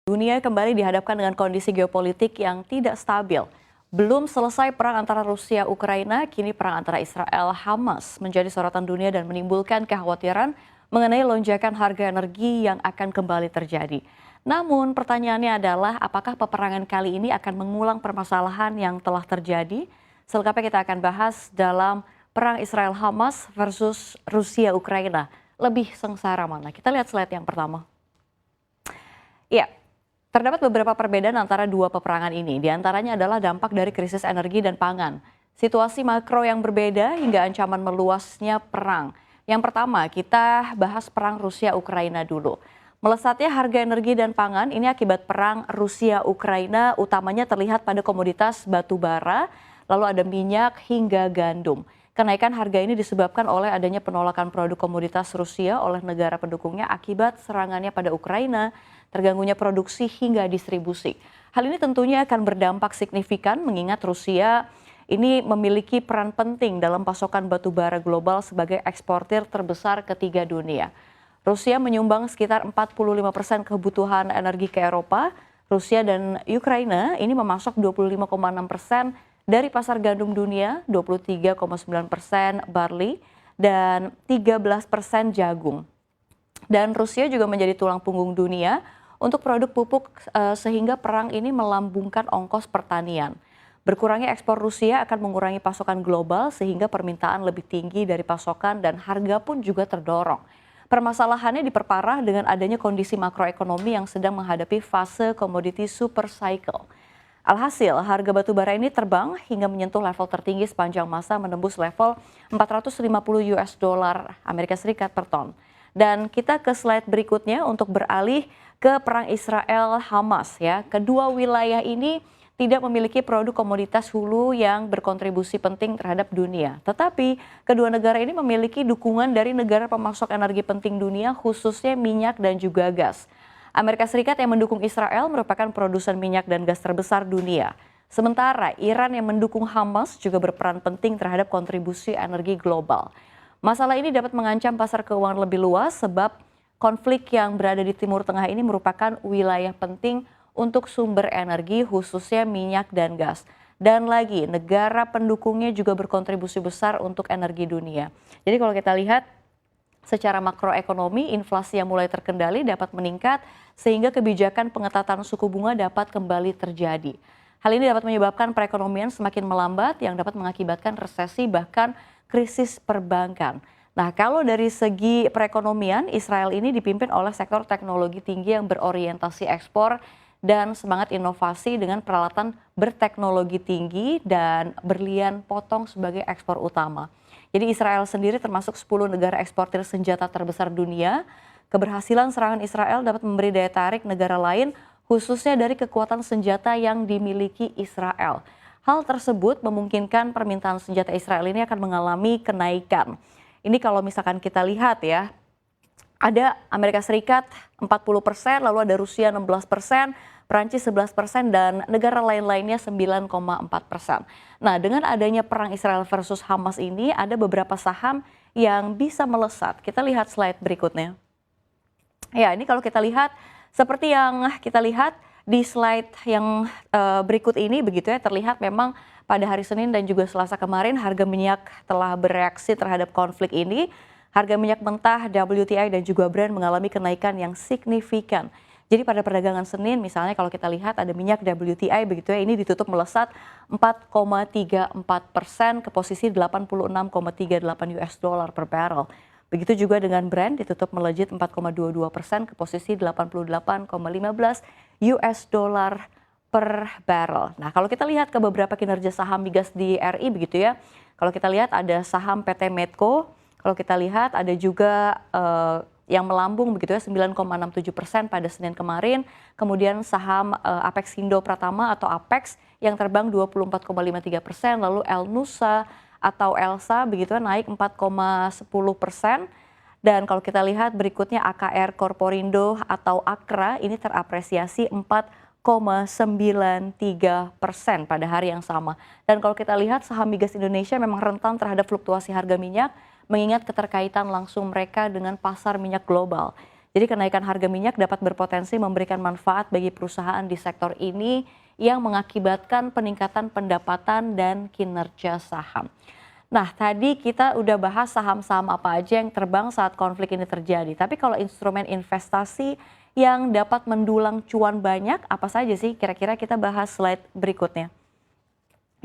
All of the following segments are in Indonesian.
Dunia kembali dihadapkan dengan kondisi geopolitik yang tidak stabil. Belum selesai perang antara Rusia-Ukraina, kini perang antara Israel-Hamas menjadi sorotan dunia dan menimbulkan kekhawatiran mengenai lonjakan harga energi yang akan kembali terjadi. Namun pertanyaannya adalah apakah peperangan kali ini akan mengulang permasalahan yang telah terjadi? Selengkapnya kita akan bahas dalam perang Israel-Hamas versus Rusia-Ukraina. Lebih sengsara mana? Kita lihat slide yang pertama. Ya, terdapat beberapa perbedaan antara dua peperangan ini. Di antaranya adalah dampak dari krisis energi dan pangan. Situasi makro yang berbeda hingga ancaman meluasnya perang. Yang pertama, kita bahas perang Rusia-Ukraina dulu. Melesatnya harga energi dan pangan ini akibat perang Rusia-Ukraina utamanya terlihat pada komoditas batu bara, lalu ada minyak hingga gandum. Kenaikan harga ini disebabkan oleh adanya penolakan produk komoditas Rusia oleh negara pendukungnya akibat serangannya pada Ukraina, terganggunya produksi hingga distribusi. Hal ini tentunya akan berdampak signifikan mengingat Rusia ini memiliki peran penting dalam pasokan batu bara global sebagai eksportir terbesar ketiga dunia. Rusia menyumbang sekitar 45% kebutuhan energi ke Eropa. Rusia dan Ukraina ini memasok 25,6% dari pasar gandum dunia, 23,9% barley, dan 13% jagung. Dan Rusia juga menjadi tulang punggung dunia untuk produk pupuk sehingga perang ini melambungkan ongkos pertanian. Berkurangnya ekspor Rusia akan mengurangi pasokan global sehingga permintaan lebih tinggi dari pasokan dan harga pun juga terdorong. Permasalahannya diperparah dengan adanya kondisi makroekonomi yang sedang menghadapi fase komoditi super cycle. Alhasil, harga batu bara ini terbang hingga menyentuh level tertinggi sepanjang masa menembus level 450 US dollar Amerika Serikat per ton. Dan kita ke slide berikutnya untuk beralih ke perang Israel-Hamas ya. Kedua wilayah ini tidak memiliki produk komoditas hulu yang berkontribusi penting terhadap dunia. Tetapi kedua negara ini memiliki dukungan dari negara pemasok energi penting dunia khususnya minyak dan juga gas. Amerika Serikat yang mendukung Israel merupakan produsen minyak dan gas terbesar dunia. Sementara Iran yang mendukung Hamas juga berperan penting terhadap kontribusi energi global. Masalah ini dapat mengancam pasar keuangan lebih luas sebab konflik yang berada di Timur Tengah ini merupakan wilayah penting untuk sumber energi khususnya minyak dan gas. Dan lagi negara pendukungnya juga berkontribusi besar untuk energi dunia. Jadi kalau kita lihat secara makroekonomi, inflasi yang mulai terkendali dapat meningkat sehingga kebijakan pengetatan suku bunga dapat kembali terjadi. Hal ini dapat menyebabkan perekonomian semakin melambat yang dapat mengakibatkan resesi bahkan krisis perbankan. Nah, kalau dari segi perekonomian, Israel ini dipimpin oleh sektor teknologi tinggi yang berorientasi ekspor dan semangat inovasi dengan peralatan berteknologi tinggi dan berlian potong sebagai ekspor utama. Jadi Israel sendiri termasuk 10 negara eksportir senjata terbesar dunia. Keberhasilan serangan Israel dapat memberi daya tarik negara lain khususnya dari kekuatan senjata yang dimiliki Israel. Hal tersebut memungkinkan permintaan senjata Israel ini akan mengalami kenaikan. Ini kalau misalkan kita lihat ya, ada Amerika Serikat 40%, lalu ada Rusia 16%, Prancis 11% dan negara lain-lainnya 9,4%. Nah, dengan adanya perang Israel versus Hamas ini ada beberapa saham yang bisa melesat. Kita lihat slide berikutnya. Ya, ini kalau kita lihat seperti yang kita lihat di slide yang berikut ini begitu ya, terlihat memang pada hari Senin dan juga Selasa kemarin harga minyak telah bereaksi terhadap konflik ini. Harga minyak mentah WTI dan juga Brent mengalami kenaikan yang signifikan. Jadi pada perdagangan Senin misalnya kalau kita lihat ada minyak WTI begitu ya, ini ditutup melesat 4,34% ke posisi 86,38 US dollar per barrel. Begitu juga dengan Brent ditutup melejit 4,22% ke posisi 88,15 US dollar per barrel. Nah, kalau kita lihat ke beberapa kinerja saham migas di RI begitu ya. Kalau kita lihat ada saham PT Medco, kalau kita lihat ada juga yang melambung begitu ya 9,67% pada Senin kemarin. Kemudian saham Apexindo Pratama atau Apex yang terbang 24,53%, lalu Elnusa atau Elsa begitu ya naik 4,10%. Dan kalau kita lihat berikutnya AKR Corporindo atau Akra ini terapresiasi 4,93% pada hari yang sama. Dan kalau kita lihat saham migas Indonesia memang rentan terhadap fluktuasi harga minyak mengingat keterkaitan langsung mereka dengan pasar minyak global. Jadi kenaikan harga minyak dapat berpotensi memberikan manfaat bagi perusahaan di sektor ini yang mengakibatkan peningkatan pendapatan dan kinerja saham. Nah, tadi kita udah bahas saham-saham apa aja yang terbang saat konflik ini terjadi. Tapi kalau instrumen investasi yang dapat mendulang cuan banyak, apa saja sih? Kira-kira kita bahas slide berikutnya.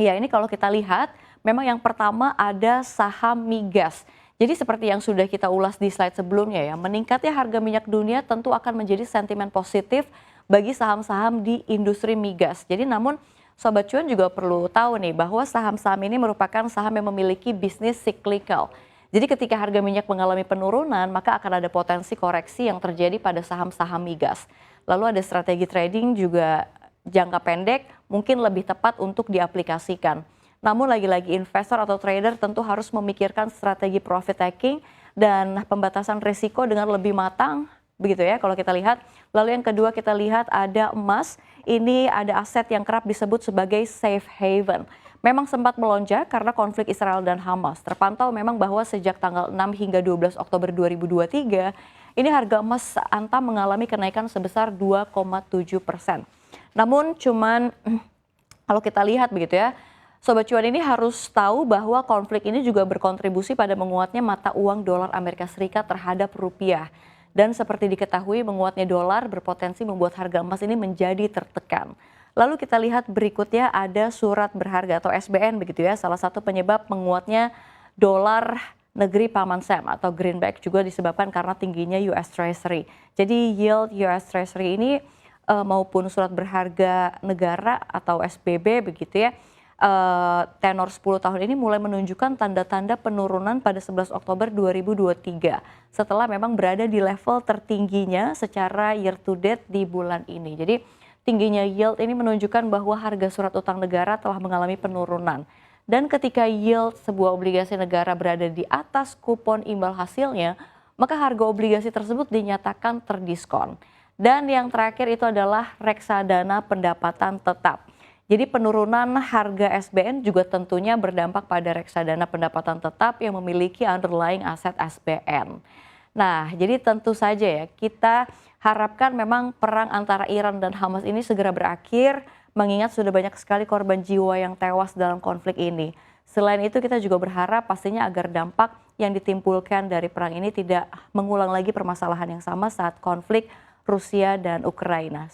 Ya, ini kalau kita lihat, memang yang pertama ada saham migas. Jadi seperti yang sudah kita ulas di slide sebelumnya ya, meningkatnya harga minyak dunia tentu akan menjadi sentimen positif bagi saham-saham di industri migas. Jadi namun Sobat Cuan juga perlu tahu nih bahwa saham-saham ini merupakan saham yang memiliki bisnis cyclical. Jadi ketika harga minyak mengalami penurunan, maka akan ada potensi koreksi yang terjadi pada saham-saham migas. Lalu ada strategi trading juga jangka pendek mungkin lebih tepat untuk diaplikasikan. Namun lagi-lagi investor atau trader tentu harus memikirkan strategi profit taking dan pembatasan risiko dengan lebih matang, begitu ya kalau kita lihat. Lalu yang kedua kita lihat ada emas, ini ada aset yang kerap disebut sebagai safe haven. Memang sempat melonjak karena konflik Israel dan Hamas. Terpantau memang bahwa sejak tanggal 6 hingga 12 Oktober 2023, ini harga emas Antam mengalami kenaikan sebesar 2,7%. Namun kalau kita lihat begitu ya, Sobat Cuan ini harus tahu bahwa konflik ini juga berkontribusi pada menguatnya mata uang dolar Amerika Serikat terhadap rupiah. Dan seperti diketahui menguatnya dolar berpotensi membuat harga emas ini menjadi tertekan. Lalu kita lihat berikutnya ada surat berharga atau SBN begitu ya, salah satu penyebab menguatnya dolar negeri Paman Sam atau greenback juga disebabkan karena tingginya US Treasury. Jadi yield US Treasury ini maupun surat berharga negara atau SBB begitu ya, tenor 10 tahun ini mulai menunjukkan tanda-tanda penurunan pada 11 Oktober 2023 setelah memang berada di level tertingginya secara year to date di bulan ini. Jadi tingginya yield ini menunjukkan bahwa harga surat utang negara telah mengalami penurunan. Dan ketika yield sebuah obligasi negara berada di atas kupon imbal hasilnya, maka harga obligasi tersebut dinyatakan terdiskon. Dan yang terakhir itu adalah reksadana pendapatan tetap. Jadi penurunan harga SBN juga tentunya berdampak pada reksadana pendapatan tetap yang memiliki underlying aset SBN. Nah, jadi tentu saja ya kita harapkan memang perang antara Iran dan Hamas ini segera berakhir, mengingat sudah banyak sekali korban jiwa yang tewas dalam konflik ini. Selain itu kita juga berharap pastinya agar dampak yang ditimbulkan dari perang ini tidak mengulang lagi permasalahan yang sama saat konflik Rusia dan Ukraina.